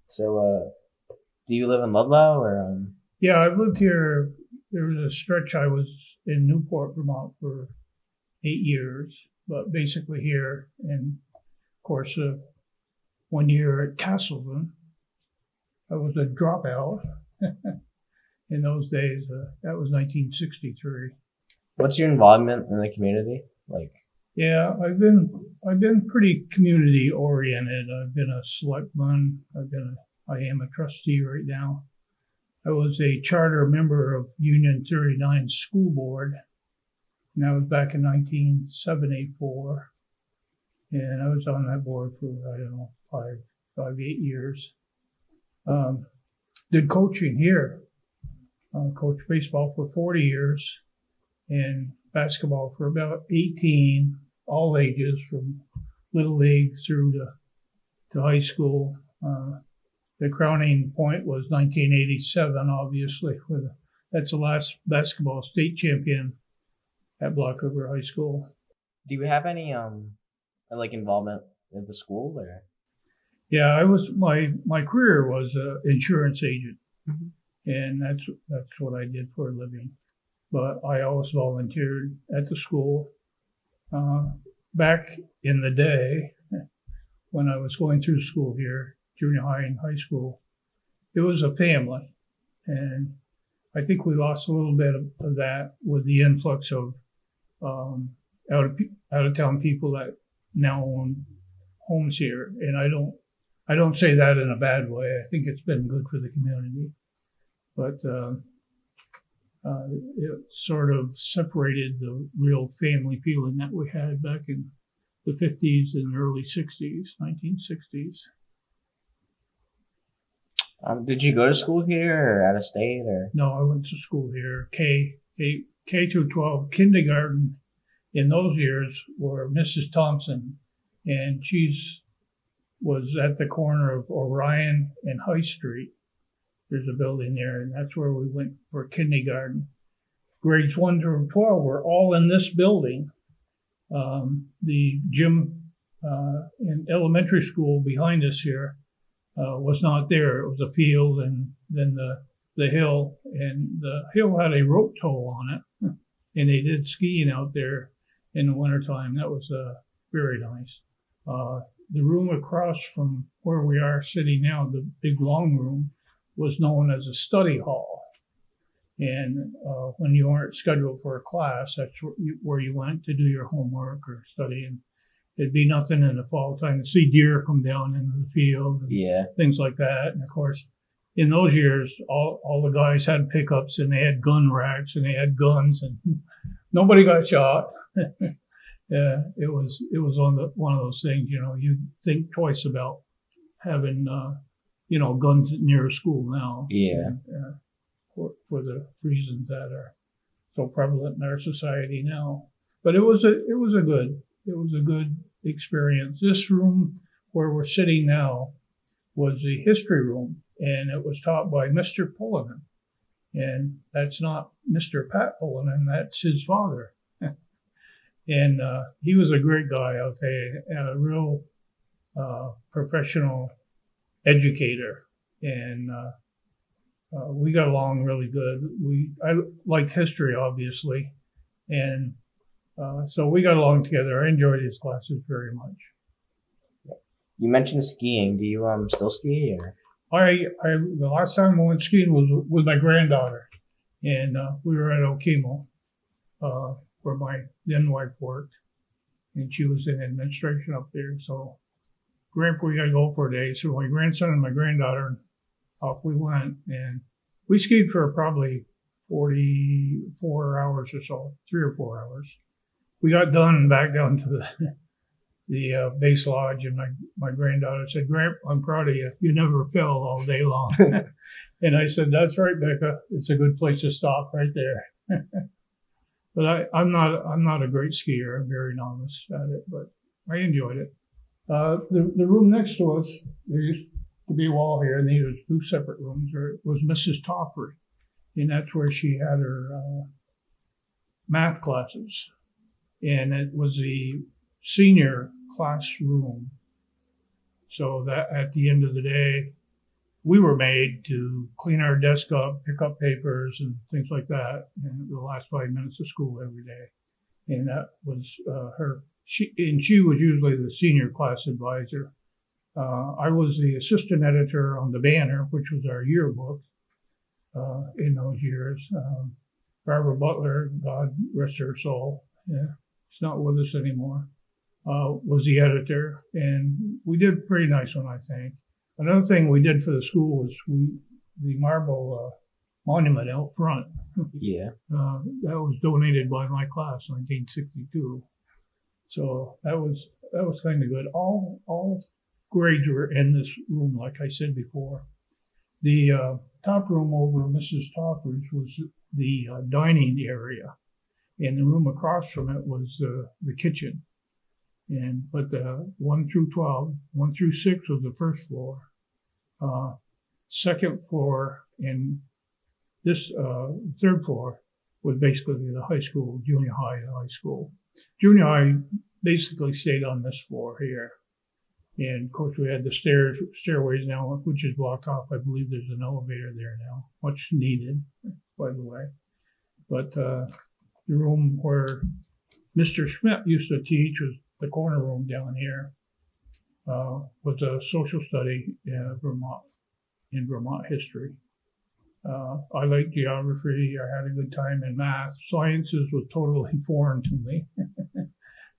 So, do you live in Ludlow or Yeah, I've lived here. There was a stretch I was in Newport, Vermont for 8 years, but basically here. And of course, 1 year at Castleton. I was a dropout in those days. That was 1963. what's your involvement in the community? Like, Yeah, I've been pretty community oriented. I've been a selectman. I am a trustee right now. I was a charter member of Union 39 School Board, and that was back in 1974. And I was on that board for, I don't know, 8 years. Did coaching here. Coached baseball for 40 years and basketball for about 18, all ages from little league through to high school. The crowning point was 1987, obviously. That's the last basketball state champion at Block River High School. do you have any like involvement in the school or? Yeah, I was my career was an insurance agent, Mhm. and that's what I did for a living. But I always volunteered at the school. Uh, Back in the day, when I was going through school here, junior high and high school, it was a family, and I think we lost a little bit of that with the influx of um, out of town people that now own homes here. And I don't say that in a bad way. I think it's been good for the community, but it sort of separated the real family feeling that we had back in the 50s and early 60s, 1960s. Did you go to school here or out of state or? No, I went to school here, K through 12, kindergarten. In those years were Mrs. Thompson, and she's was at the corner of Orion and High Street. There's a building there, and that's where we went for kindergarten. Grades 1 through 12 were all in this building. The gym in elementary school behind us here was not there. It was a field, and then the hill, and the hill had a rope tow on it, and they did skiing out there in the wintertime. That was very nice. The room across from where we are sitting now, the big long room, was known as a study hall. And when you weren't scheduled for a class, that's where you went to do your homework or study. And it'd be nothing in the fall time to see deer come down into the field and Yeah. things like that. And of course, in those years, all the guys had pickups and they had gun racks and they had guns and nobody got shot. Yeah, it was one of those things, you think twice about having guns near a school now. Yeah. And, for the reasons that are so prevalent in our society now. But it was a good experience. This room where we're sitting now was the history room, and it was taught by Mr. Pullinan. And that's not Mr. Pat Pullinan, that's his father. And he was a great guy, I'll tell you, and a real professional educator. And we got along really good. I liked history, obviously, and so we got along together. I enjoyed his classes very much. You mentioned skiing. Do you still ski or? The last time I went skiing was with my granddaughter, and we were at Okemo, where my then wife worked, and she was in administration up there. So, Grandpa, we got to go for a day. So my grandson and my granddaughter, off we went, and we skied for probably 44 hours or so, 3 or 4 hours. We got done and back down to the base lodge, and my granddaughter said, "Grandpa, I'm proud of you. You never fell all day long." And I said, "That's right, Becca. It's a good place to stop right there." But I'm not a great skier. I'm very novice at it, but I enjoyed it. The room next to us, there used to be a wall here, and these were two separate rooms. There was Mrs. Toffrey, and that's where she had her math classes, and it was the senior classroom. So that at the end of the day, we were made to clean our desk up, pick up papers and things like that in the last 5 minutes of school every day. And that was her. She was usually the senior class advisor. I was the assistant editor on the Banner, which was our yearbook in those years. Barbara Butler, God rest her soul, she's not with us anymore, was the editor, and we did a pretty nice one, I think. Another thing we did for the school was the marble monument out front. Yeah. That was donated by my class, 1962. So that was kind of good. All grades were in this room, like I said before. The top room over Mrs. Topper's was the dining area, and the room across from it was the kitchen. But 1 through 12, 1 through 6 was the first floor. Second floor and this third floor was basically the high school, junior high and high school. Junior high basically stayed on this floor here. And of course we had the stairways now, which is blocked off. I believe there's an elevator there now, much needed, by the way. But the room where Mr. Schmidt used to teach was the corner room down here. Was a social study in Vermont history. I liked geography. I had a good time in math. Sciences was totally foreign to me.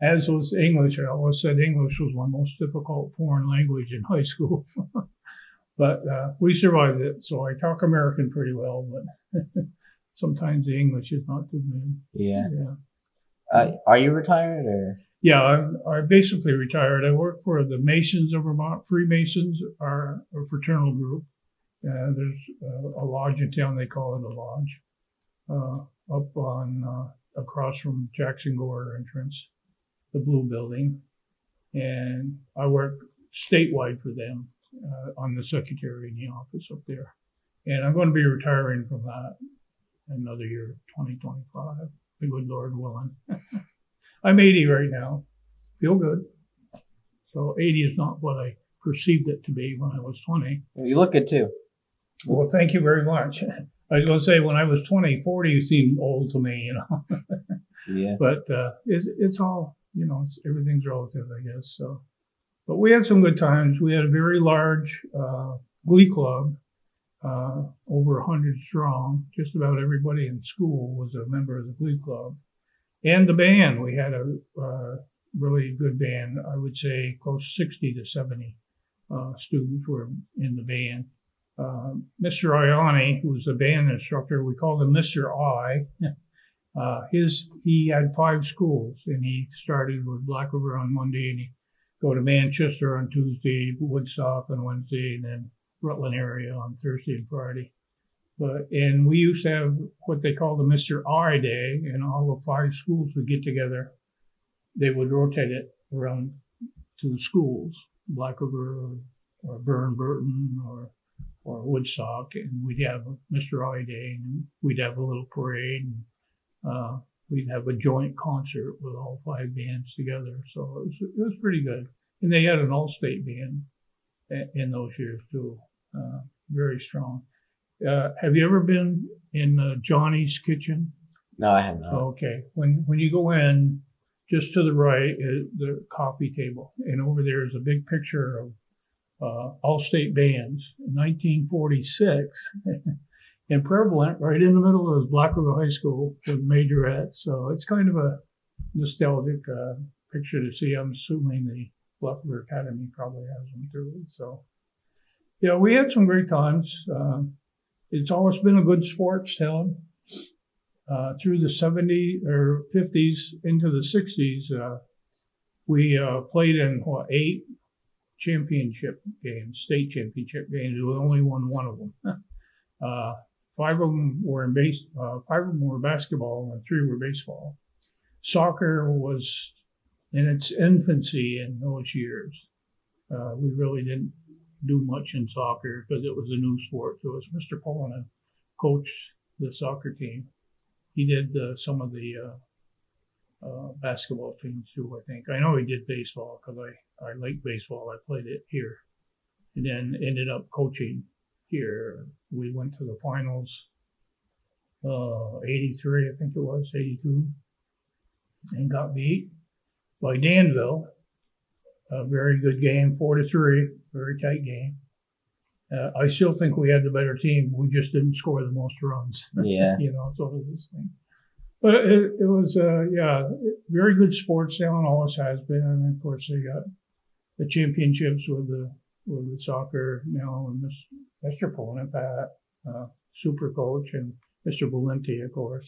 As was English. I always said English was my most difficult foreign language in high school. But we survived it, so I talk American pretty well, but sometimes the English is not too good. Yeah. Are you retired or? Yeah, I basically retired. I work for the Masons of Vermont. Freemasons are a fraternal group. There's a lodge in town, they call it a lodge, up on across from Jackson Gore entrance, the blue building. And I work statewide for them on the secretary in the office up there. And I'm going to be retiring from that another year, 2025, the good Lord willing. I'm 80 right now. Feel good. So 80 is not what I perceived it to be when I was 20. You look good too. Well, thank you very much. I was going to say when I was 20, 40 seemed old to me, Yeah. But it's all, everything's relative, I guess. So, but we had some good times. We had a very large glee club, over 100 strong. Just about everybody in school was a member of the glee club. And the band, we had a really good band. I would say close to 60 to 70 students were in the band. Mr. Ioni, who was the band instructor, we called him Mr. I. He had 5 schools, and he started with Black River on Monday, and he'd go to Manchester on Tuesday, Woodstock on Wednesday, and then Rutland area on Thursday and Friday. And we used to have what they called the Mr. I Day, and all the 5 schools would get together. They would rotate it around to the schools, Black River or Burton or Woodstock, and we'd have a Mr. I Day, and we'd have a little parade, and we'd have a joint concert with all 5 bands together. So it was pretty good. And they had an all-state band in those years too, very strong. Have you ever been in Johnny's Kitchen? No, I have not. Okay. When you go in, just to the right is the coffee table, and over there is a big picture of all-state bands in 1946. And prevalent right in the middle of Black River High School with majorettes. So it's kind of a nostalgic picture to see. I'm assuming the Black River Academy probably has them too. So yeah, we had some great times. It's always been a good sports town. Through the 70s or 50s into the 60s, we played in 8 championship games, state championship games. We only won 1 of them. 5 of them were 5 of them were basketball, and 3 were baseball. Soccer was in its infancy in those years. We really didn't do much in soccer because it was a new sport. So it was Mr. Pollan coached the soccer team. He did some of the basketball teams too, I think. I know he did baseball because I like baseball. I played it here, and then ended up coaching here. We went to the finals, 83, I think it was, 82, and got beat by Danville. A very good game, 4-3, very tight game. I still think we had the better team. We just didn't score the most runs. Yeah. Sort of this thing. But it was, very good sports town, always has been. And of course, they got the championships with the soccer now, and Mr. Pullen, Pat, super coach, and Mr. Valenti, of course,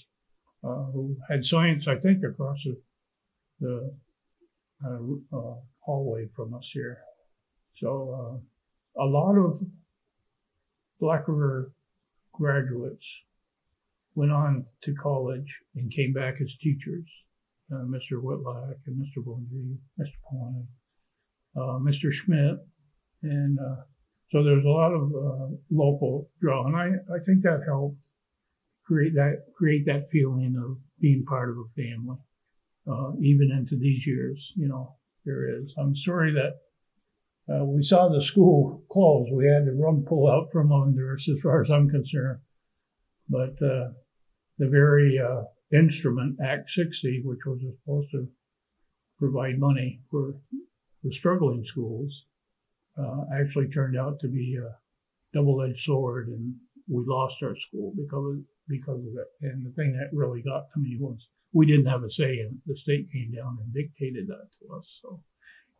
who had science, I think, across the hallway from us here. So a lot of Black River graduates went on to college and came back as teachers. Mr. Whitlock and Mr. Valenti, Mr. Pullen, Mr. Schmidt, and so there's a lot of local draw, and I think that helped create that feeling of being part of a family, even into these years. There is. I'm sorry that we saw the school close. We had the rug pulled out from under us, as far as I'm concerned. But the very instrument, Act 60, which was supposed to provide money for the struggling schools, actually turned out to be a double-edged sword, and we lost our school because of it. And the thing that really got to me was we didn't have a say in it. The state came down and dictated that to us. So,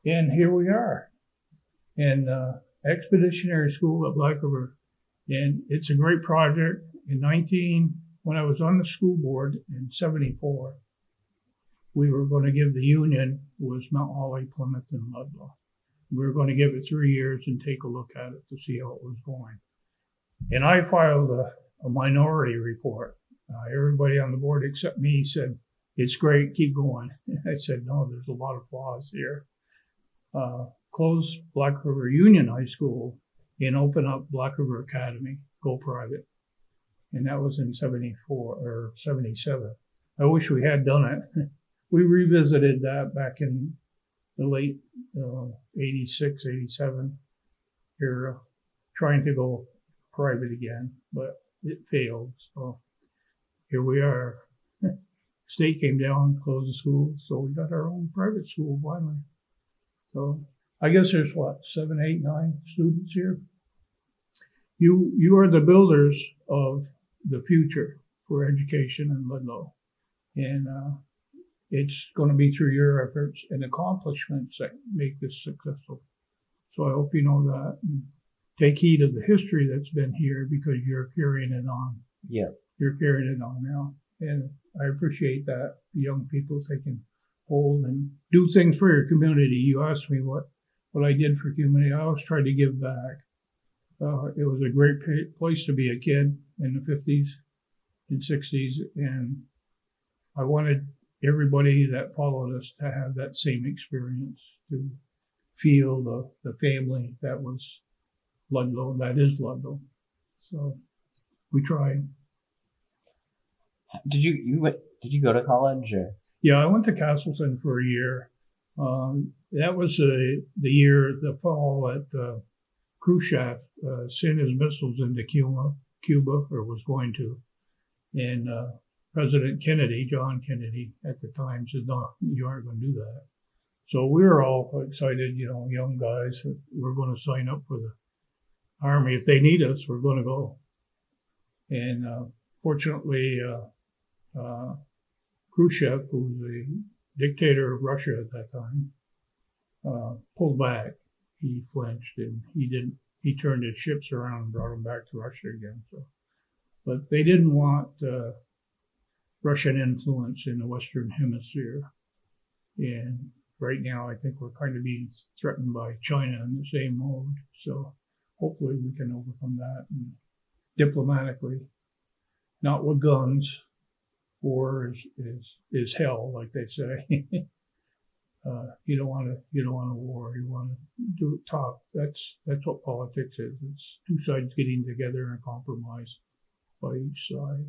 and here we are in Expeditionary School at Black River, and it's a great project. When I was on the school board in 74, we were going to give the union was Mount Holly, Plymouth, and Ludlow. We were going to give it 3 years and take a look at it to see how it was going. And I filed a minority report. Everybody on the board except me said, it's great, keep going. I said, no, there's a lot of flaws here. Close Black River Union High School and open up Black River Academy, go private. And that was in 74 or 77. I wish we had done it. We revisited that back in the late 86, 87 era, trying to go private again, but it failed. So here we are. State came down, closed the school, so we got our own private school finally. So I guess there's 7, 8, 9 students here. You are the builders of the future for education in Ludlow, and it's going to be through your efforts and accomplishments that make this successful. So I hope you know that. And take heed of the history that's been here, because you're carrying it on. Yeah. You're carrying it on now, and I appreciate that. The young people taking hold and do things for your community. You asked me what I did for community. I always tried to give back. It was a great place to be a kid in the 50s and 60s, and I wanted everybody that followed us to have that same experience, to feel the family that was Ludlow, that is Ludlow. So we tried. Did you go to college, or? Yeah, I went to Castleton for a year. That was the fall that Khrushchev sent his missiles into Cuba, or was going to, and President Kennedy, John Kennedy, at the time said, "No, you aren't going to do that." So we were all excited, young guys. We're going to sign up for the Army. If they need us, we're going to go. And fortunately, Khrushchev, who was the dictator of Russia at that time, pulled back. He flinched, and he turned his ships around and brought them back to Russia again. So, but they didn't want Russian influence in the Western Hemisphere. And right now, I think we're kind of being threatened by China in the same mode. So hopefully we can overcome that, and diplomatically, not with guns. War is hell, like they say. You don't want a war. You want to talk. That's what politics is. It's two sides getting together and compromise by each side.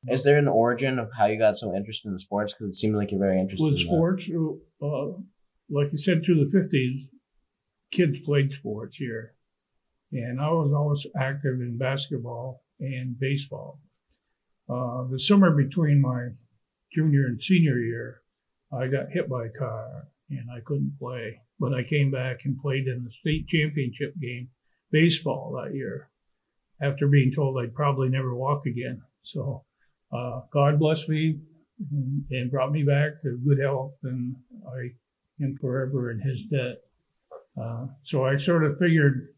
Is there an origin of how you got so interested in sports? Because it seemed like you're very interested With in sports, like you said, through the 50s, kids played sports here. and I was always active in basketball and baseball. The summer between my junior and senior year, I got hit by a car and I couldn't play, but I came back and played in the state championship game, baseball, that year, after being told I'd probably never walk again. So God blessed me and brought me back to good health, and I am forever in his debt. So I sort of figured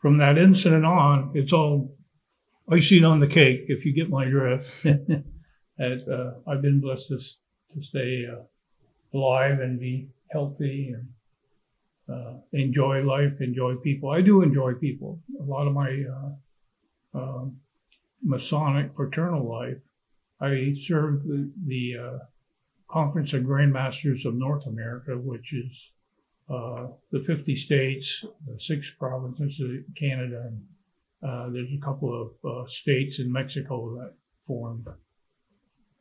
from that incident on, it's all icing on the cake, if you get my drift. I've been blessed to stay alive and be healthy and enjoy life, enjoy people. I do enjoy people. A lot of my Masonic fraternal life, I served the Conference of Grandmasters of North America, which is the 50 states, the 6 provinces of Canada, and there's a couple of states in Mexico that formed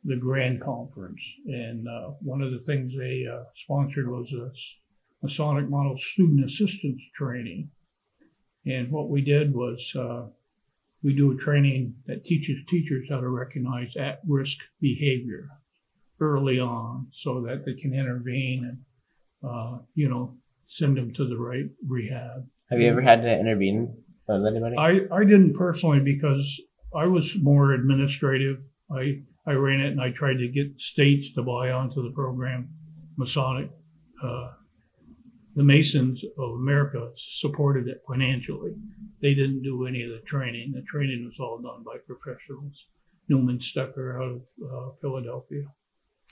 the Grand Conference. And one of the things they sponsored was a Masonic Model Student Assistance Training. And what we did was we do a training that teaches teachers how to recognize at-risk behavior early on so that they can intervene and, send them to the right rehab. Have you ever had to intervene with anybody? I didn't personally, because I was more administrative. I ran it and I tried to get states to buy onto the program. Masonic, the Masons of America supported it financially. They didn't do any of the training. The training was all done by professionals. Newman Stecker out of Philadelphia.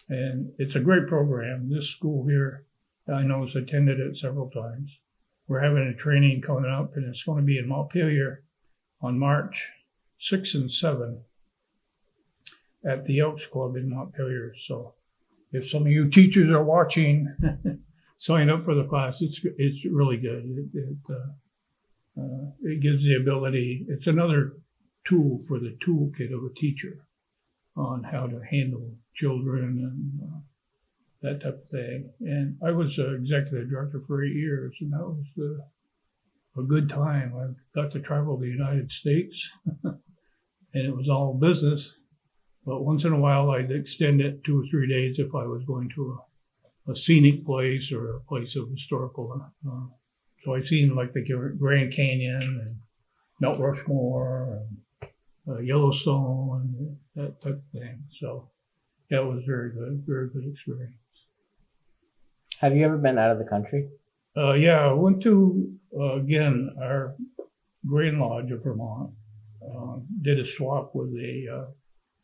And it's a great program. This school here, I know, has attended it several times. We're having a training coming up, and it's going to be in Montpelier on March 6 and 7 at the Elks Club in Montpelier. So if some of you teachers are watching, sign up for the class. It's really good. It gives the ability. It's another tool for the toolkit of a teacher on how to handle children and that type of thing. And I was executive director for 8 years, and that was a good time. I got to travel the United States, and it was all business. But once in a while, I'd extend it 2 or 3 days if I was going to a scenic place or a place of historical. So I've seen like the Grand Canyon and Mount Rushmore and Yellowstone and that type of thing. So that was very good experience. Have you ever been out of the country? Yeah, I went to, again, our Grand Lodge of Vermont, did a swap with a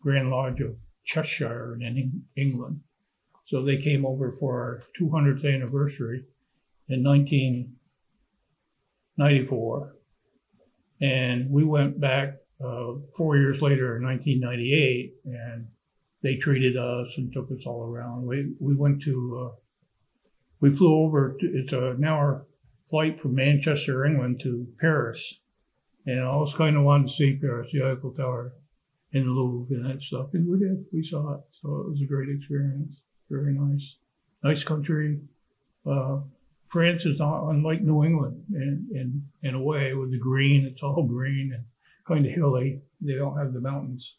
Grand Lodge of Cheshire in England. So they came over for our 200th anniversary in 1994. And we went back 4 years later in 1998, and they treated us and took us all around. We went to, we flew over, it's an hour flight from Manchester, England to Paris. And I always kind of wanted to see Paris, the Eiffel Tower and the Louvre and that stuff. And we did, we saw it. So it was a great experience. Very nice. Nice country. France is not unlike New England in a way with the green. It's all green and kind of hilly. They don't have the mountains.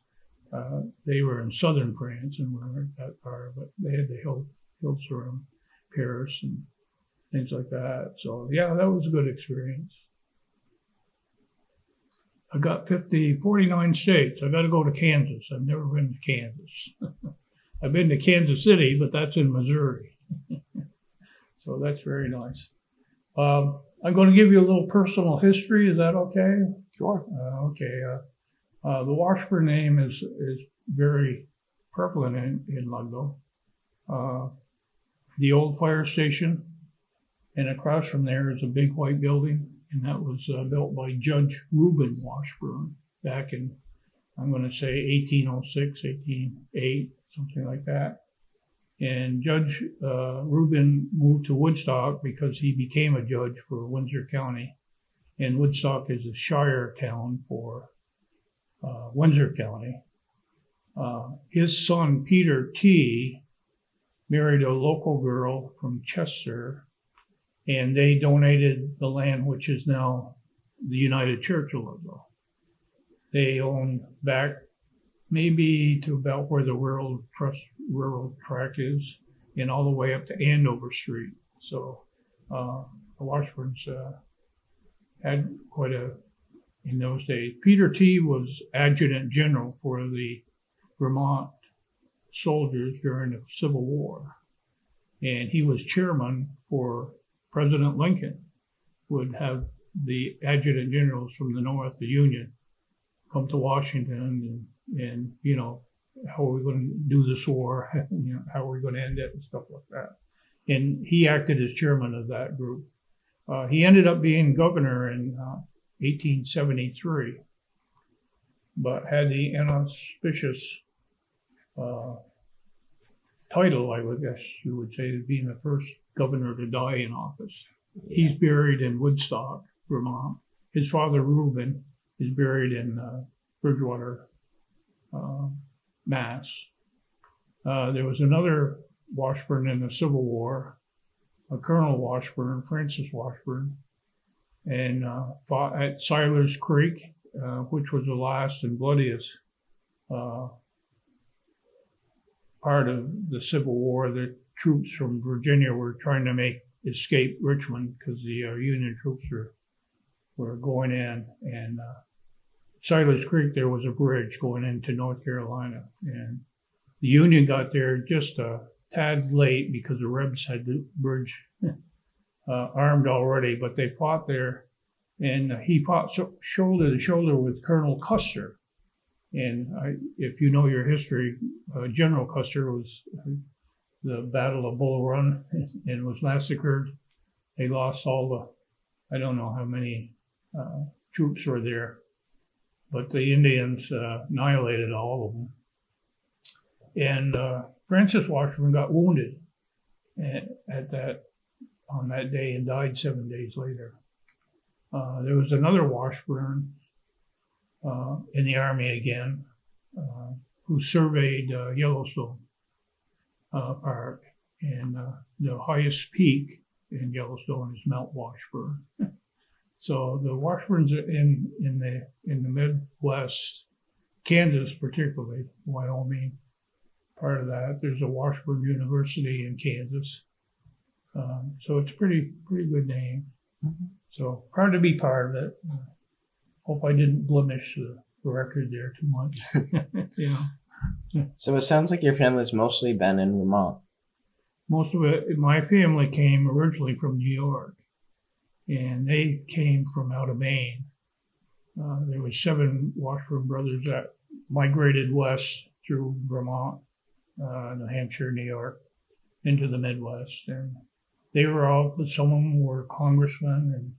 They were in southern France and weren't that far, but they had the hills around Paris and things like that. So yeah, that was a good experience. I got 49 states. I got to go to Kansas. I've never been to Kansas. I've been to Kansas City, but that's in Missouri. So that's very nice. I'm going to give you a little personal history. Is that okay? Sure. Okay. The Washburn name is very prevalent in Ludlow. The old fire station, and across from there is a big white building, and that was built by Judge Reuben Washburn back in, I'm going to say 1806, 1808, something like that. And Judge Reuben moved to Woodstock because he became a judge for Windsor County. And Woodstock is a shire town for Windsor County. His son, Peter T., married a local girl from Chester, and they donated the land, which is now the United Church of Ludlow. They own back maybe to about where the Rural Tract is, and all the way up to Andover Street. So the Washburns had quite in those days. Peter T. was adjutant general for the Vermont soldiers during the Civil War, and he was chairman for President Lincoln. Would have the adjutant generals from the North, the Union, come to Washington and how are we going to do this war? How are we going to end it and stuff like that. And he acted as chairman of that group. He ended up being governor in 1873, but had the inauspicious title, I would guess you would say, of being the first governor to die in office. He's buried in Woodstock, Vermont. His father, Reuben, is buried in Bridgewater, Mass. There was another Washburn in the Civil War, a Colonel Washburn, Francis Washburn, and fought at Siler's Creek, which was the last and bloodiest part of the Civil War. The troops from Virginia were trying to escape Richmond because the Union troops were going in. And Siler's Creek, there was a bridge going into North Carolina, and the Union got there just a tad late because the Rebs had the bridge armed already, but they fought there, and he fought shoulder to shoulder with Colonel Custer. And if you know your history, General Custer was the Battle of Bull Run and was massacred. They lost all I don't know how many troops were there, but the Indians annihilated all of them. And Francis Washburn got wounded on that day and died 7 days later. There was another Washburn in the Army again, who surveyed Yellowstone Park, and the highest peak in Yellowstone is Mount Washburn. So the Washburns are in the Midwest, Kansas particularly, Wyoming, part of that. There's a Washburn University in Kansas, so it's a pretty good name. Mm-hmm. So proud to be part of it. Hope I didn't blemish the record there too much. So it sounds like your family's mostly been in Vermont. Most of it, my family came originally from New York, and they came from out of Maine. There were 7 Washburn brothers that migrated west through Vermont, New Hampshire, New York, into the Midwest. And they were some of them were congressmen, and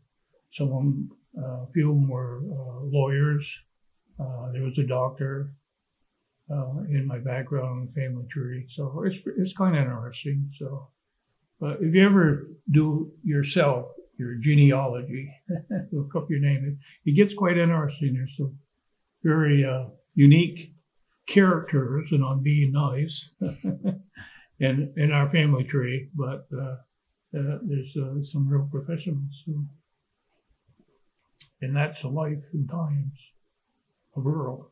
some of them, a few of them were lawyers. There was a doctor in my background family tree, so it's kind of interesting. So, but if you ever do yourself your genealogy, look up your name, it gets quite interesting. There's some very unique characters, and I'm being nice, in our family tree, but there's some real professionals too. And that's the life and times of Earl.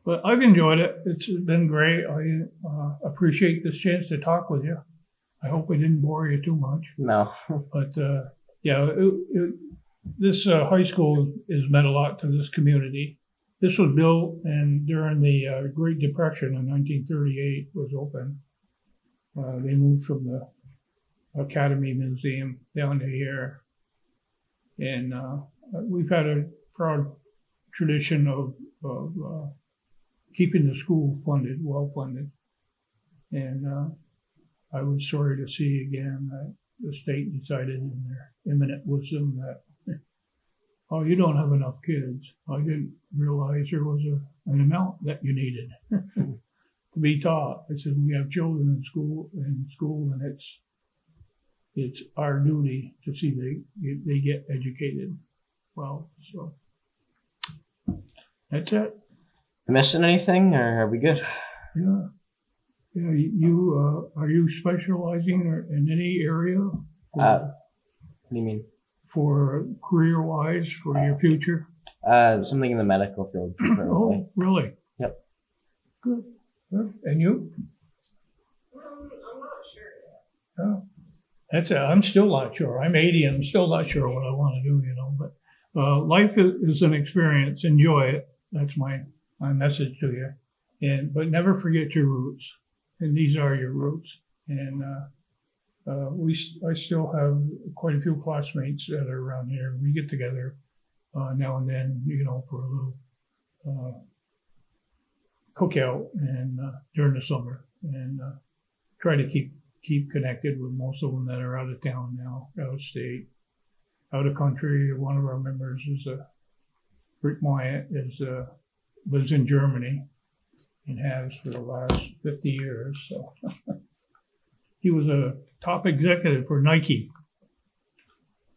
But I've enjoyed it. It's been great. I appreciate this chance to talk with you. I hope I didn't bore you too much. No. But this high school has meant a lot to this community. This was built during the Great Depression in 1938 was open. They moved from the Academy Museum down to here. And we've had a proud tradition of keeping the school well funded. And I was sorry to see again that the state decided in their imminent wisdom that, oh, you don't have enough kids. I didn't realize there was an amount that you needed to be taught. I said, we have children in school, and it's our duty to see they get educated well. So that's it. Missing anything, or are we good? Yeah. You are you specializing in any area? What do you mean? for career-wise for your future? Something in the medical field, preferably. Oh, really? Yep. Good. Good. And you? I'm not sure yet. Oh, I'm still not sure. I'm 80 and I'm still not sure what I want to do, but life is an experience. Enjoy it. That's my message to you. But never forget your roots. And these are your roots. And I still have quite a few classmates that are around here. We get together now and then, for a little cookout and during the summer, and try to keep connected with most of them that are out of town now, out of state, out of country. One of our members is Rick Wyatt lives in Germany and has for the last 50 years. So he was a top executive for Nike.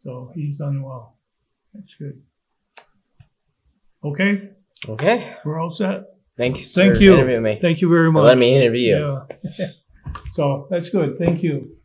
So he's done well. That's good. Okay. Okay. We're all set. Thanks Thank for you. interviewing me. Thank you very much. Let me interview you. Yeah. So that's good. Thank you.